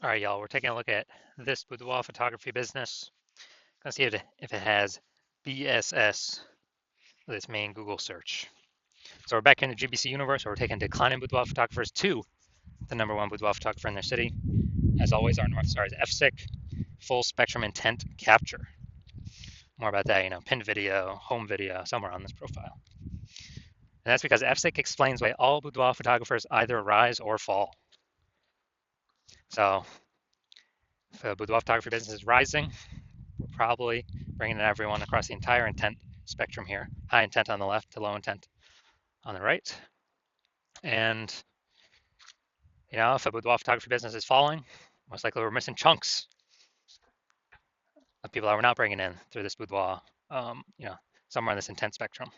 All right, y'all, we're taking a look at this boudoir photography business. Gonna see if it has BSS with its main Google search. So we're back in the GBC universe, where we're taking declining boudoir photographers to the #1 boudoir photographer in their city. As always, our North Star is FSIC, full spectrum intent capture. More about that, pinned video, home video, somewhere on this profile. And that's because FSIC explains why all boudoir photographers either rise or fall. So if the boudoir photography business is rising, we're probably bringing in everyone across the entire intent spectrum here. High intent on the left to low intent on the right. And, if a boudoir photography business is falling, most likely we're missing chunks of people that we're not bringing in through this boudoir, somewhere in this intent spectrum.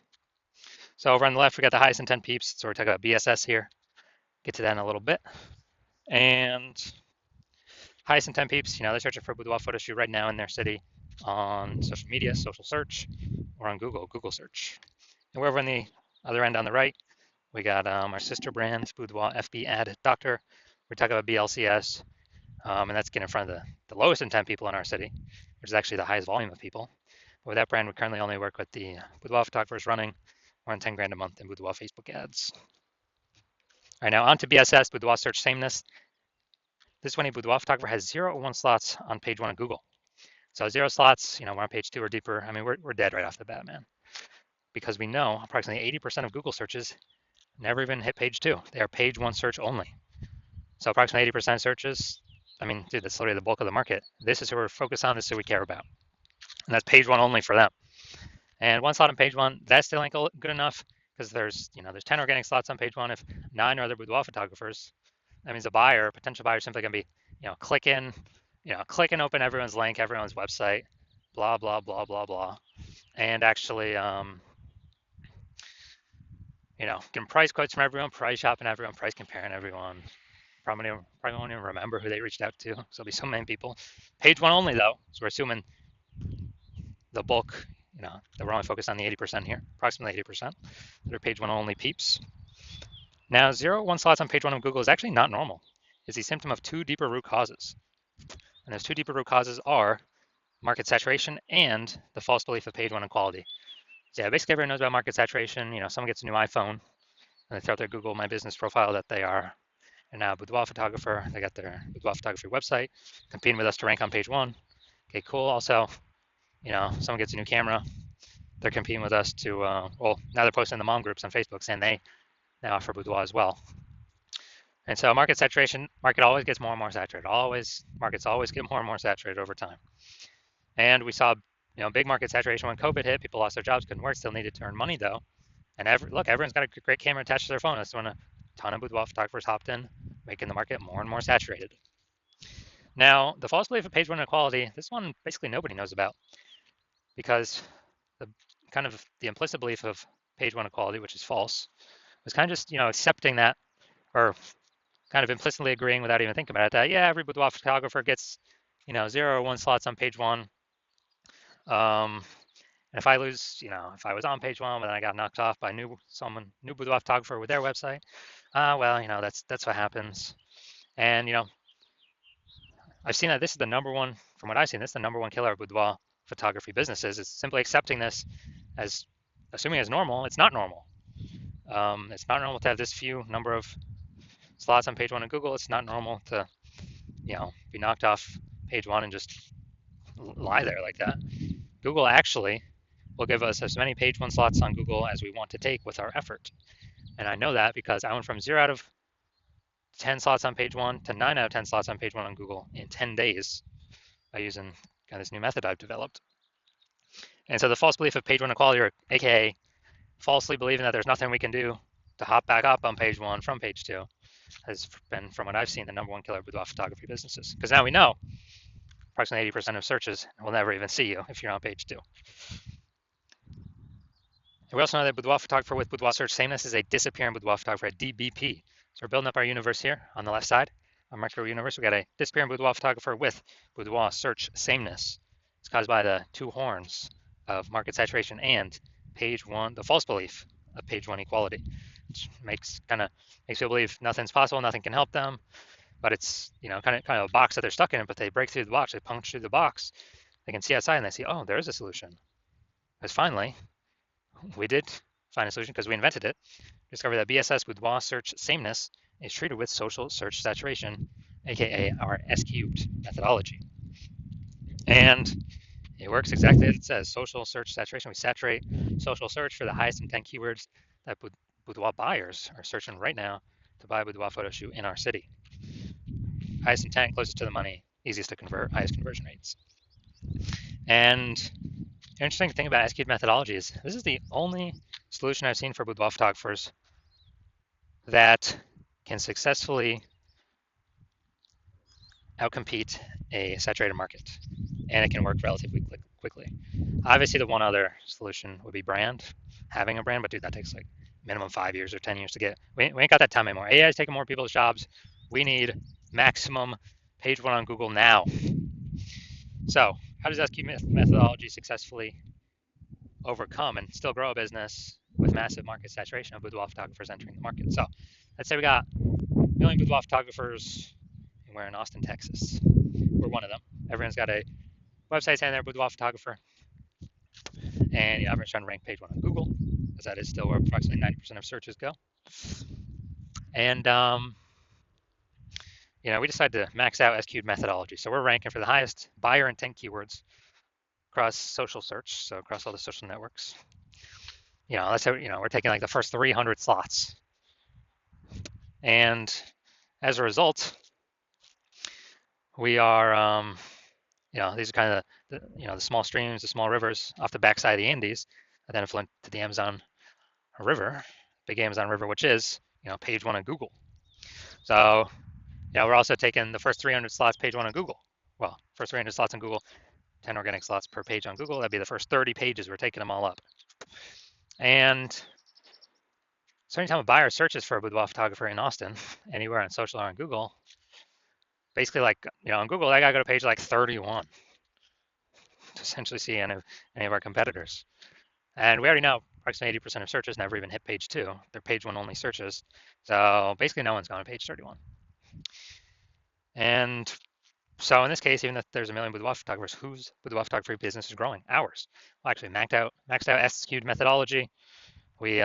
So over on the left, we got the highest intent peeps. So we're talking about BSS here. Get to that in a little bit. And highest intent peeps, they're searching for a boudoir photo shoot right now in their city on social media, social search, or on Google search. And we're over on the other end on the right, we got our sister brand, Boudoir FB Ad Doctor. We're talking about BLCS, and that's getting in front of the lowest intent people in our city, which is actually the highest volume of people. But with that brand, we currently only work with the boudoir photographers running around 10 grand a month in boudoir Facebook ads. All right, now on to BSS, Boudoir Search Sameness. This is when a boudoir photographer has 0 or 1 slots on page 1 of Google. So 0 slots, we're on page 2 or deeper. I mean, we're dead right off the bat, man. Because we know approximately 80% of Google searches never even hit page 2. They are page 1 search only. So approximately 80% of searches, I mean, dude, that's literally the bulk of the market. This is who we're focused on. This is who we care about. And that's page 1 only for them. And 1 slot on page 1, that still ain't good enough because there's 10 organic slots on page 1. If 9 are other boudoir photographers, that means a potential buyer, simply gonna be, click in, open everyone's link, everyone's website, blah, blah, blah, blah, blah. And actually, getting price quotes from everyone, price shopping everyone, price comparing everyone. Probably won't even remember who they reached out to. So there'll be so many people. Page 1 only though, so we're assuming the bulk, that we're only focused on the 80% here, approximately 80%. They're page 1 only peeps. Now, 0 1 slots on page 1 of Google is actually not normal. It's a symptom of 2 deeper root causes. And those 2 deeper root causes are market saturation and the false belief of page 1 equality. So yeah, basically everyone knows about market saturation. Someone gets a new iPhone and they throw out their Google My Business profile that they are now a boudoir photographer. They got their boudoir photography website, competing with us to rank on page 1. Okay, cool. Also, someone gets a new camera. They're competing with us to, now they're posting in the mom groups on Facebook saying they now offer boudoir as well. And so market saturation, market always gets more and more saturated. Markets always get more and more saturated over time. And we saw, big market saturation when COVID hit. People lost their jobs, couldn't work, still needed to earn money though. And everyone's got a great camera attached to their phone. That's when a ton of boudoir photographers hopped in, making the market more and more saturated. Now, the false belief of page 1 inequality, this one basically nobody knows about, because the implicit belief of page 1 equality, which is false, was kind of just accepting that, or kind of implicitly agreeing without even thinking about it, that yeah, every boudoir photographer gets 0 or 1 slots on page 1. And if I lose, if I was on page 1 but then I got knocked off by new boudoir photographer with their website, well, that's what happens. And I've seen that this is the number one, from what I've seen, this is the number one killer of boudoir photography businesses. It's simply accepting this as, assuming it's normal. It's not normal. It's not normal to have this few number of slots on page 1 of Google. It's not normal to, be knocked off page 1 and just lie there like that. Google actually will give us as many page 1 slots on Google as we want to take with our effort. And I know that because I went from 0 out of 10 slots on page 1 to 9 out of 10 slots on page 1 on Google in 10 days by using this new method I've developed. And so the false belief of page 1 equality, or AKA falsely believing that there's nothing we can do to hop back up on page 1 from page 2, has been, from what I've seen, the number one killer of boudoir photography businesses. Because now we know approximately 80% of searches will never even see you if you're on page 2. And we also know that boudoir photographer with boudoir search sameness is a disappearing boudoir photographer, a DBP. So we're building up our universe here on the left side, our micro universe. We got a disappearing boudoir photographer with boudoir search sameness. It's caused by the 2 horns of market saturation and page 1, the false belief of page 1 equality, which makes people believe nothing's possible, nothing can help them. but it's kind of a box that they're stuck in. But they break through the box, they puncture through the box, they can see outside and they see, oh, there is a solution. Because finally, we did find a solution because we invented it. Discovered that BSS boudoir search sameness is treated with social search saturation, aka our S cubed methodology. And it works exactly as it says. Social search saturation. We saturate social search for the highest intent keywords that boudoir buyers are searching right now to buy a boudoir photo shoot in our city. Highest intent, closest to the money, easiest to convert, highest conversion rates. And the interesting thing about S-cubed methodology is this is the only solution I've seen for boudoir photographers that can successfully outcompete a saturated market, and it can work relatively quickly. Obviously, the one other solution would be brand, having a brand, but dude, that takes like minimum 5 years or 10 years to get. We ain't got that time anymore. AI is taking more people's jobs. We need maximum page one on Google now. So, how does SQ methodology successfully overcome and still grow a business with massive market saturation of boudoir photographers entering the market? So, let's say we got a million boudoir photographers, and we're in Austin, Texas. We're one of them. Everyone's got a website saying they're a boudoir photographer, and everyone's trying to rank page one on Google, because that is still where approximately 90% of searches go. And we decided to max out SQ'd methodology. So we're ranking for the highest buyer intent keywords across social search, so across all the social networks. Let's say we're taking like the first 300 slots, and as a result, we are these are kind of the small streams, the small rivers off the backside of the Andes that then flow into the Amazon River, big Amazon River, which is page one on Google. So we're also taking the first 300 slots page one on Google. Well, first 300 slots on Google, 10 organic slots per page on Google. That'd be the first 30 pages. We're taking them all up. And so anytime a buyer searches for a boudoir photographer in Austin, anywhere on social or on Google, basically like, on Google, I gotta go to page like 31 to essentially see any of our competitors. And we already know approximately 80% of searches never even hit page two. They're page one only searches. So basically no one's gone to page 31. And so in this case, even if there's a million boudoir photographers, whose boudoir photography business is growing? Ours. Well, actually maxed out S-skewed methodology. We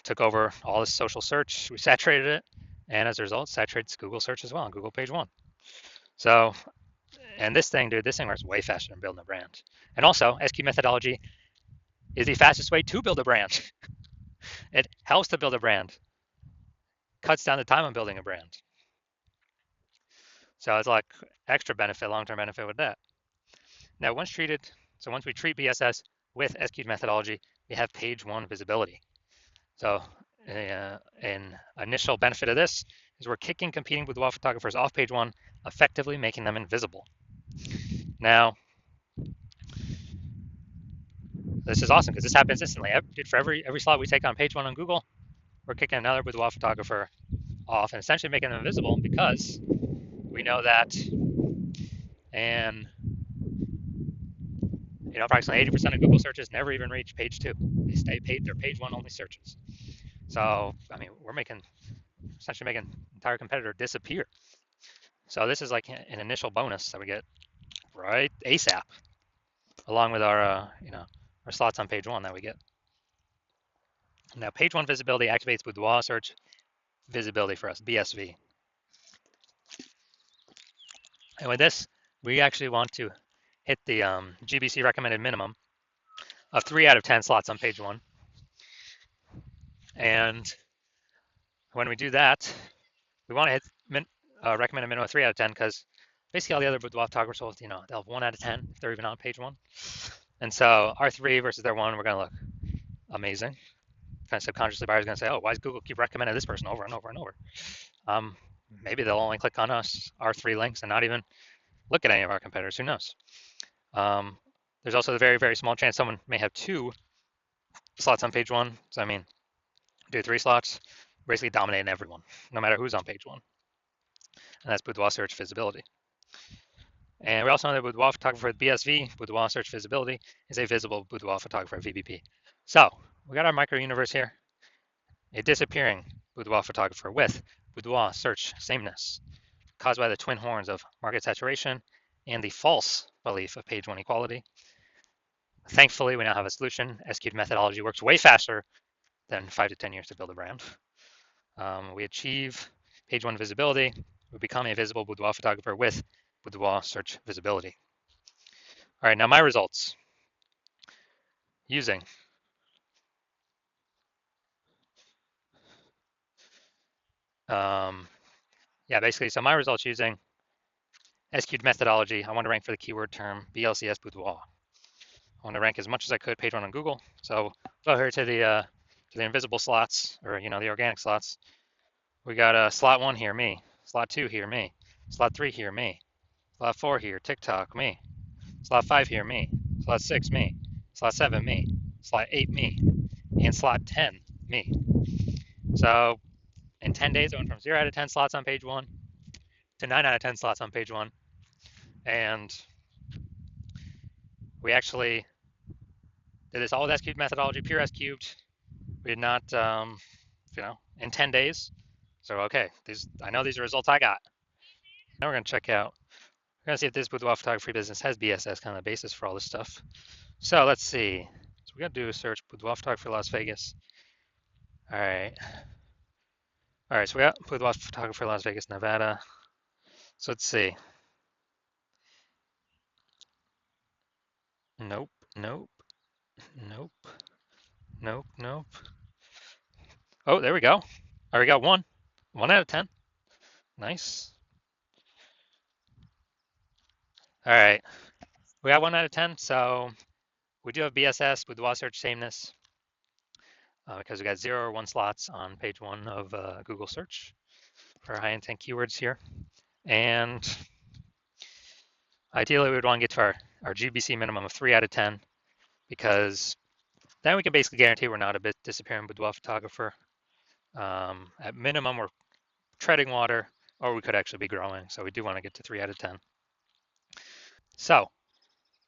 took over all this social search. We saturated it, and as a result, saturated Google search as well on Google page one. So, and this thing works way faster than building a brand. And also, SQ methodology is the fastest way to build a brand. It helps to build a brand, cuts down the time on building a brand. So it's like extra benefit, long-term benefit with that. Now, once we treat BSS with SQ methodology, we have page one visibility. So an initial benefit of this is we're kicking competing boudoir photographers off page one, effectively making them invisible. Now, this is awesome because this happens instantly. For every slot we take on page one on Google, we're kicking another boudoir photographer off and essentially making them invisible because we know that, and approximately 80% of Google searches never even reach page two. They stay they're page one only searches. So, we're essentially making an entire competitor disappear. So this is like an initial bonus that we get right ASAP, along with our our slots on page one that we get. Now, page one visibility activates boudoir search visibility for us, BSV. And with this, we actually want to hit the GBC recommended minimum of 3 out of 10 slots on page one. And when we do that, we want to hit recommended minimum of 3 out of 10 because basically all the other boudoir photographers will, they'll have 1 out of 10 if they're even on page one. And so our 3 versus their 1, we're going to look amazing. Kind of subconsciously, buyers are going to say, oh, why does Google keep recommending this person over and over and over? Maybe they'll only click on our 3 links and not even look at any of our competitors. Who knows? There's also the very, very small chance someone may have 2 slots on page one. So, do 3 slots, basically dominating everyone, no matter who's on page one. And that's boudoir search visibility. And we also know that boudoir photographer with BSV, boudoir search visibility, is a visible boudoir photographer VBP. So we got our micro universe here, a disappearing boudoir photographer with boudoir search sameness caused by the twin horns of market saturation and the false belief of page one equality. Thankfully, we now have a solution. SQ'd methodology works way faster than 5 to 10 years to build a brand. We achieve page one visibility. We become a visible boudoir photographer with boudoir search visibility. All right, now my results using basically, so my results using SQ'd methodology. I want to rank for the keyword term BLCS boudoir. I want to rank as much as I could page one on Google. So go here to the invisible slots, or the organic slots. We got slot 1 here, me. Slot 2 here, me. Slot 3 here, me. Slot 4 here, TikTok, me. Slot 5 here, me. Slot 6, me. Slot 7, me. Slot 8, me. And slot 10, me. So in 10 days, I went from 0 out of 10 slots on page 1 to 9 out of 10 slots on page 1. And we actually did this all with S-cubed methodology, pure S-cubed. We did not, in 10 days. So, okay, I know these are results I got. Now we're going to check out, we're going to see if this boudoir photography business has BSS, kind of the basis for all this stuff. So let's see. So we're going to do a search, boudoir photography Las Vegas. All right. All right, so we got boudoir photography Las Vegas, Nevada. So let's see. Nope, nope, nope, nope, nope. Oh, there we go. All right, we got 1 out of 10. Nice. All right, we got 1 out of 10. So we do have BSS, boudoir search sameness, because we got 0 or 1 slots on page 1 of Google search for high intent keywords here. And ideally, we would want to get to our GBC minimum of 3 out of 10, because then we can basically guarantee we're not a disappearing boudoir photographer. At minimum, we're treading water, or we could actually be growing. So we do want to get to 3 out of 10. So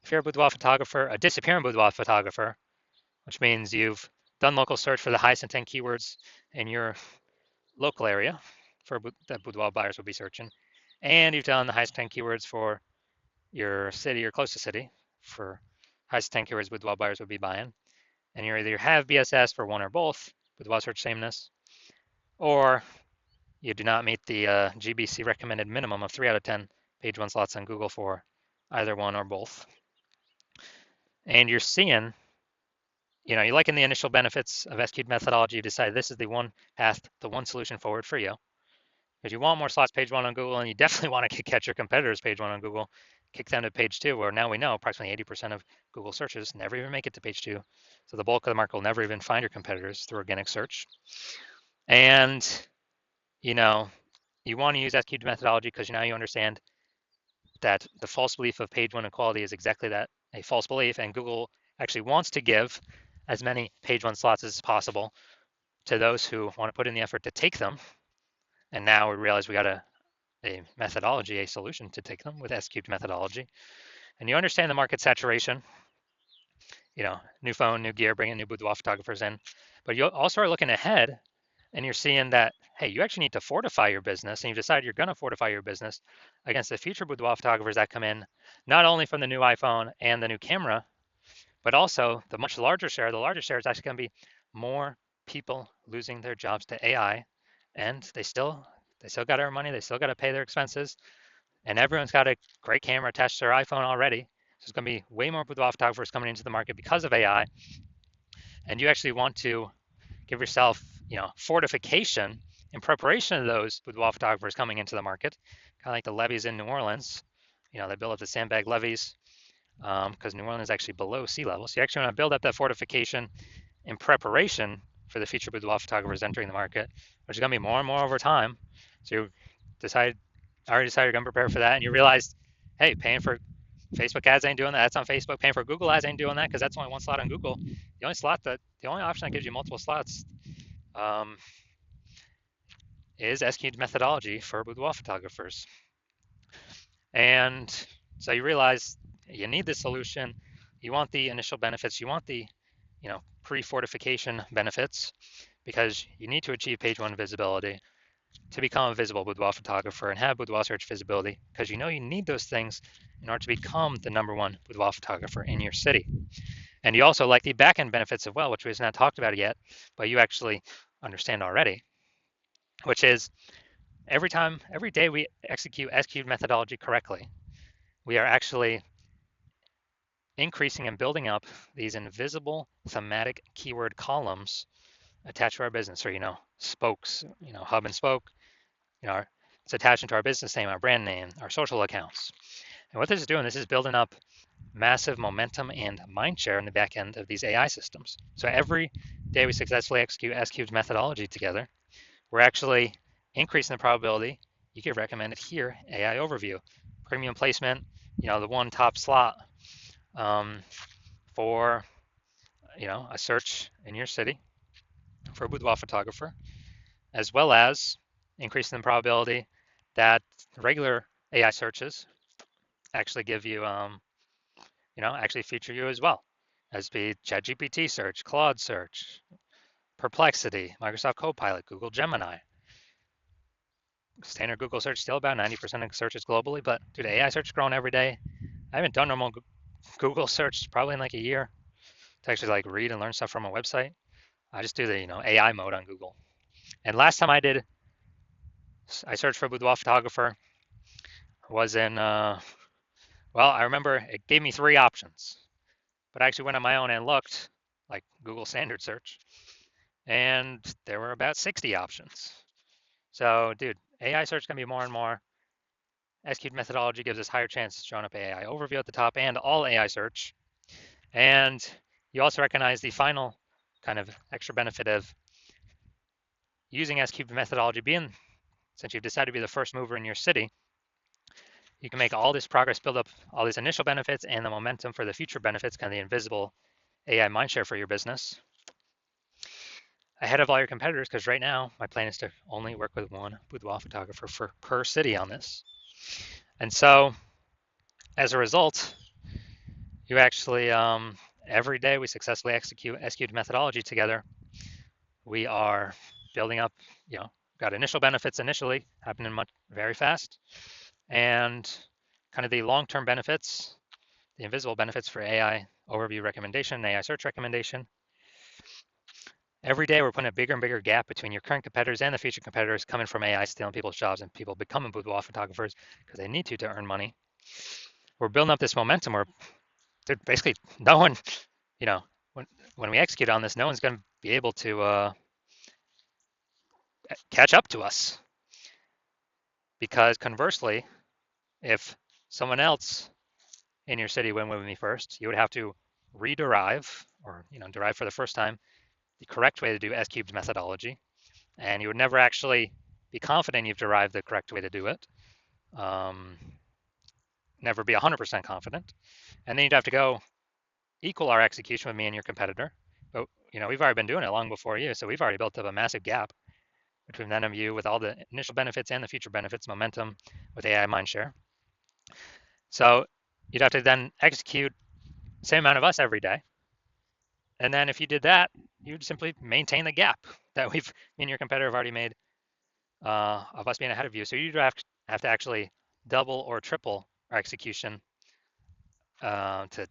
if you're a boudoir photographer, a disappearing boudoir photographer, which means you've done local search for the highest intent keywords in your local area that boudoir buyers will be searching, and you've done the highest intent keywords for your city or close to city for highest intent keywords boudoir buyers would be buying, and you either have BSS for one or both, boudoir search sameness, or you do not meet the GBC recommended minimum of 3 out of 10 page 1 slots on Google for either one or both. And you're seeing, you're liking the initial benefits of SQ'd methodology. You decide this is the one path, the one solution forward for you. If you want more slots page 1 on Google, and you definitely want to catch your competitors page 1 on Google, kick them to page 2, where now we know approximately 80% of Google searches never even make it to page 2. So the bulk of the market will never even find your competitors through organic search. And, you want to use SQ'd methodology because now you understand that the false belief of page 1 equality is exactly that, a false belief, and Google actually wants to give as many page 1 slots as possible to those who want to put in the effort to take them. And now we realize we got a methodology, a solution to take them with S-cubed methodology. And you understand the market saturation, new phone, new gear, bringing new boudoir photographers in. But you also are looking ahead, and you're seeing that, hey, you actually need to fortify your business, and you decide you're going to fortify your business against the future boudoir photographers that come in, not only from the new iPhone and the new camera, but also the much larger share. The larger share is actually going to be more people losing their jobs to AI, and they still got to earn money, they still got to pay their expenses, and everyone's got a great camera attached to their iPhone already. So there's going to be way more boudoir photographers coming into the market because of AI, and you actually want to give yourself, fortification in preparation of those boudoir photographers coming into the market, kind of like the levees in New Orleans. They build up the sandbag levees because New Orleans is actually below sea level. So you actually want to build up that fortification in preparation for the future boudoir photographers entering the market, which is going to be more and more over time. So you already decided you're going to prepare for that, and you realized, hey, paying for Facebook ads ain't doing that. That's on Facebook. Paying for Google ads ain't doing that because that's only 1 slot on Google. The only option that gives you multiple slots is SQ'd methodology for boudoir photographers. And so you realize you need this solution. You want the initial benefits. You want the, pre-fortification benefits, because you need to achieve page 1 visibility. to become a visible boudoir photographer and have boudoir search visibility, because you know you need those things in order to become the #1 boudoir photographer in your city. And you also like the back-end benefits as well, which we've not talked about yet, but you actually understand already, which is every day we execute S-cubed methodology correctly, we are actually increasing and building up these invisible thematic keyword columns attached to our business, or spokes, hub and spoke. It's attached into our business name, our brand name, our social accounts. And what this is doing, this is building up massive momentum and mind share in the back end of these AI systems. So every day we successfully execute S-cubed methodology together, we're actually increasing the probability you get recommended here, AI overview, premium placement, the one top slot for a search in your city for a boudoir photographer, as well as increasing the probability that regular AI searches actually give you, actually feature you as well, as be ChatGPT search, Claude search, Perplexity, Microsoft Copilot, Google Gemini. Standard Google search still about 90% of searches globally, but dude, AI search is growing every day. I haven't done normal Google search probably in like a year to actually like read and learn stuff from a website. I just do the AI mode on Google. And last time I searched for boudoir photographer was in well, I remember it gave me 3 options, but I actually went on my own and looked like Google standard search, and there were about 60 options. So, dude, AI search can be more and more. S-cubed methodology gives us higher chances of showing up AI overview at the top and all AI search. And you also recognize the final kind of extra benefit of using S-cubed methodology being, since you've decided to be the first mover in your city, you can make all this progress, build up all these initial benefits and the momentum for the future benefits, kind of the invisible AI mindshare for your business, ahead of all your competitors, because right now my plan is to only work with one boudoir photographer per city on this. And so as a result, you actually, every day we successfully execute S-cubed methodology together, we are building up, got initial benefits initially happening very fast, and kind of the long-term benefits, the invisible benefits for AI overview recommendation, AI search recommendation. Every day we're putting a bigger and bigger gap between your current competitors and the future competitors coming from AI stealing people's jobs and people becoming boudoir photographers because they need to earn money. We're building up this momentum where basically no one, when we execute on this, no one's going to be able to catch up to us. Because conversely, if someone else in your city went with me first, you would have to rederive or derive for the first time the correct way to do S-cubed methodology, and you would never actually be confident you've derived the correct way to do it. Never be 100% confident, and then you'd have to go equal our execution with me and your competitor. But we've already been doing it long before you, so we've already built up a massive gap between them and you with all the initial benefits and the future benefits, momentum with AI mindshare. So you'd have to then execute the same amount of us every day. And then if you did that, you'd simply maintain the gap that me and your competitor have already made of us being ahead of you. So you'd have to actually double or triple our execution to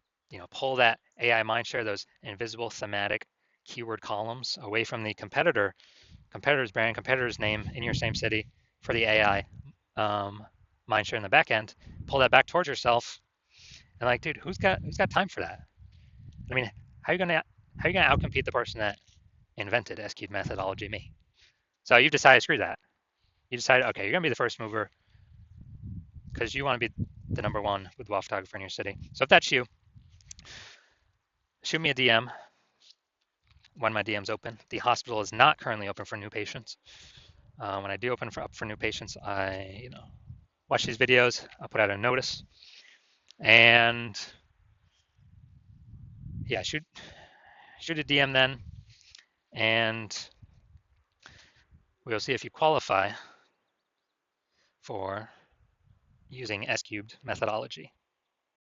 pull that AI mindshare, those invisible thematic keyword columns away from the competitor's brand, competitor's name in your same city for the AI mindshare in the back end. Pull that back towards yourself, and like, dude, who's got time for that? I mean, how are you gonna outcompete the person that invented S-cubed methodology? Me. So you've decided, screw that. You decided, okay, you're gonna be the first mover because you want to be the #1 boudoir photographer in your city. So if that's you, shoot me a DM when my DM's open. The hospital is not currently open for new patients. When I do open up for new patients, I watch these videos. I'll put out a notice, and yeah, shoot a DM then, and we'll see if you qualify for using S-cubed methodology.